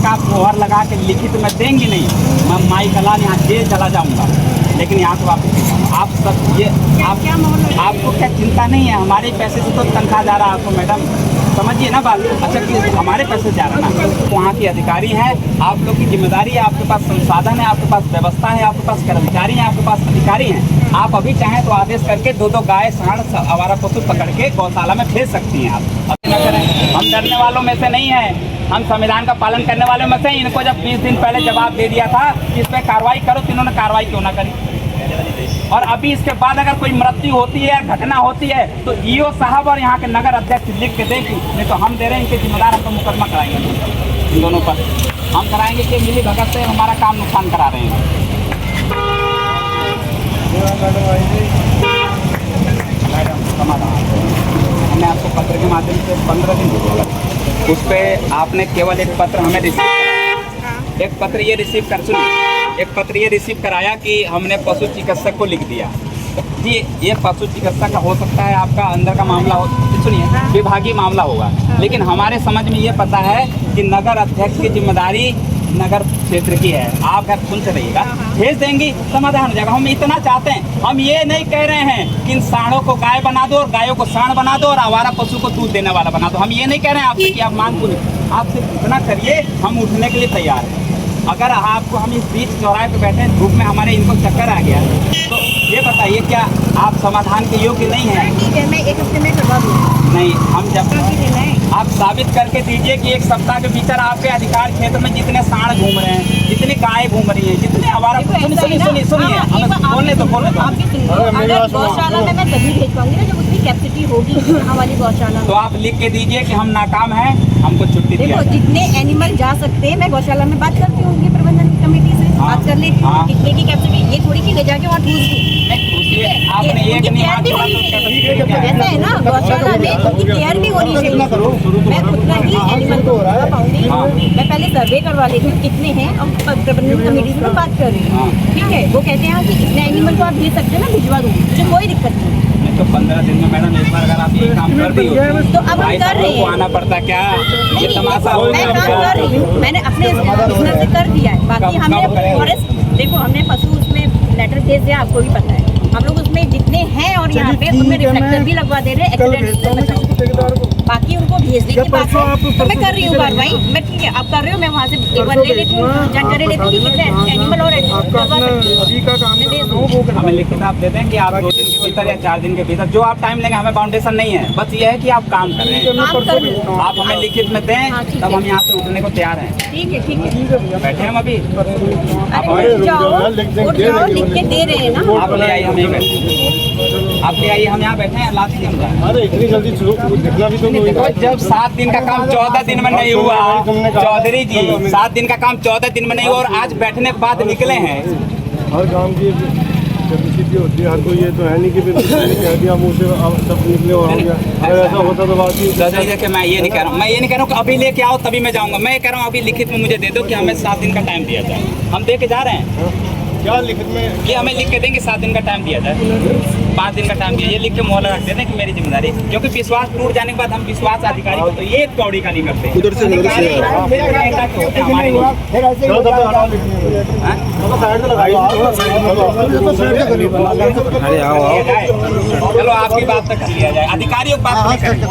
आप मोहर लगा के लिखित में देंगी नहीं, मैं माई कलान यहाँ जेल चला जाऊँगा, लेकिन यहाँ से वापस नहीं आऊँगा। आप सब ये आपको क्या चिंता नहीं है? हमारे पैसे से तो तनख्वाह जा रहा है आपको मैडम, समझिए ना बात। अच्छा कि हमारे पैसे जा रहा है ना, वहाँ के अधिकारी हैं, आप लोग की जिम्मेदारी है, आपके पास संसाधन है, आपके पास व्यवस्था है, आपके पास कर्मचारी हैं, आपके पास अधिकारी हैं। आप अभी चाहें तो आदेश करके 2-2 गाय, सांड, आवारा पशु पकड़ के गौशाला में भेज सकती हैं आप। अब न करें, हम डरने वालों में से नहीं हैं, हम संविधान का पालन करने वाले में से। इनको जब 20 दिन पहले जवाब दे दिया था कि इस पर कार्रवाई करो, तो इन्होंने कार्रवाई क्यों ना करी? और अभी इसके बाद अगर कोई मृत्यु होती है, घटना होती है, तो ईओ साहब और यहाँ के नगर अध्यक्ष लिख के देंगे, नहीं तो हम दे रहे हैं, इनके जिम्मेदार हमको मुकदमा कराएंगे इन दोनों पर। हम कराएंगे कि मिली भगत से हमारा काम नुकसान करा रहे हैं। मैडम समाधान हमने आपको पत्र के माध्यम से 15 दिन बोला, उस पर आपने केवल एक पत्र हमें एक पत्र ये रिसीव कर सुनिए, एक पत्र ये रिसीव कराया कि हमने पशु चिकित्सक को लिख दिया। जी ये पशु चिकित्सक का हो सकता है आपका अंदर का मामला हो, सुनिए विभागीय मामला होगा, लेकिन हमारे समझ में ये पता है कि नगर अध्यक्ष की जिम्मेदारी नगर क्षेत्र की है। आप अगर सुन से रहिएगा, भेज देंगी, समाधान हो जाएगा। हम इतना चाहते हैं, हम ये नहीं कह रहे हैं कि इन सांडों को गाय बना दो और गायों को सांड बना दो और आवारा पशु को दूध देने वाला बना दो। हम ये नहीं कह रहे हैं आपसे कि आप मांग पूरी, आप सिर्फ इतना करिए, हम उठने के लिए तैयार हैं। अगर आपको हम इस बीच चौराहे पे बैठे हैं, धूप में हमारे इनको चक्कर आ गया, तो ये बताइए क्या आप समाधान के योग्य नहीं हैं? ठीक है, मैं 1 हफ्ते में करवा दूँगी। नहीं, हम जब आप साबित करके दीजिए कि 1 सप्ताह के भीतर आपके अधिकार क्षेत्र में जितने सांड घूम रहे हैं, जितनी गाय घूम रही हैं, जितने आवारा, सुनिए बोलने दो। अगर गौशाला में मैं तभी भेज पाऊंगी ना जब उसकी कैपेसिटी होगी हमारी गौशाला में। तो आप लिख के दीजिए कि हम नाकाम हैं, हमको छुट्टी दिया। देखो जितने एनिमल जा सकते हैं, मैं गौशाला में बात करती हूँ उनकी प्रबंधन कमेटी से बात कर लेती हूँ कितने की कैपेसिटी। ये थोड़ी कि ले जाके वहाँ ठूस दूँ। आपने एक नहीं हाथ जोड़ा तो ऐसा है ना, गौशाला में उनकी केयर भी होनी चाहिए। मैं उतना ही एनिमल को पाऊंगी। मैं पहले सर्वे करवा लेती हूँ कितने हैं और प्रबंधन कमेटी से मैं बात कर रही हूँ, ठीक है। वो कहते हैं कि इतने एनिमल को आप भेज सकते हैं, मैं भिजवा दूँ, मुझे कोई दिक्कत नहीं। तो 15 दिन में मैडम एक बार अगर आप ये काम कर दी हो तो अब हम कर रहे हैं, आना पड़ता क्या? ये तमाशा मैं काम कर रही हूँ, मैंने अपने बिजनेस से कर दिया है। बाकी हमने फॉरेस्ट, देखो हमने पशु उसमें लेटर भेज दिया, आपको भी पता है। हम लोग उसमें जितने हैं और यहाँ पे उनमें रिफ्लेक्टर भी लगवा दे रहे हैं। बाकी उनको भेजने की बात है तो मैं कर रही हूँ कार्रवाई। मैं ठीक है, आप कर रहे हो, मैं वहाँ से एक बार ले लेती हूँ, जानकारी लेती हूँ कि कितने एनिमल और हमें लिखित आप दे दें कि आप 2 दिन के भीतर या 4 दिन के भीतर, जो आप टाइम लेंगे, हमें बाउंडेशन नहीं है, बस ये है कि आप काम कर रहे हैं। आप हमें लिखित में दें, तब हम यहाँ से उठने को तैयार हैं। ठीक है, ठीक है, बैठे हम अभी, लिख के दे रहे हैं ना। आप ले आइए, हम यहीं बैठे, आप ले आइए, हम यहाँ बैठे हैं, ला दीजिए हम। अरे इतनी जल्दी दिखना भी तो देखो जब 7 दिन का काम 14 दिन में नहीं हुआ, चौधरी जी 7 दिन का काम 14 दिन में नहीं हुआ और आज बैठने के बाद निकले हैं। हर काम की कैपेसिटी होती है, हर कोई ये तो है नहीं कि कह दिया मुँह से सब निकले हो गया। अगर ऐसा होता तो बात ही कि मैं ये नहीं कह रहा हूँ, मैं ये नहीं कह रहा हूँ कि अभी लेके आओ तभी मैं जाऊँगा। मैं कह रहा हूँ अभी लिखित में मुझे दे दो कि हमें 7 दिन का टाइम दिया जाए, हम दे के जा रहे हैं। क्या लिखित में ये हमें लिख के देंगे 7 दिन का टाइम दिया जाए, 5 दिन का टाइम दिया, ये लिख के मोहर रख देते हैं कि मेरी जिम्मेदारी, क्योंकि विश्वास टूट जाने के बाद हम विश्वास अधिकारी को तो ये कौड़ी का नहीं करते। उधर से चलो आपकी बात तक कर लिया जाए, अधिकारियों की बात नहीं करेंगे।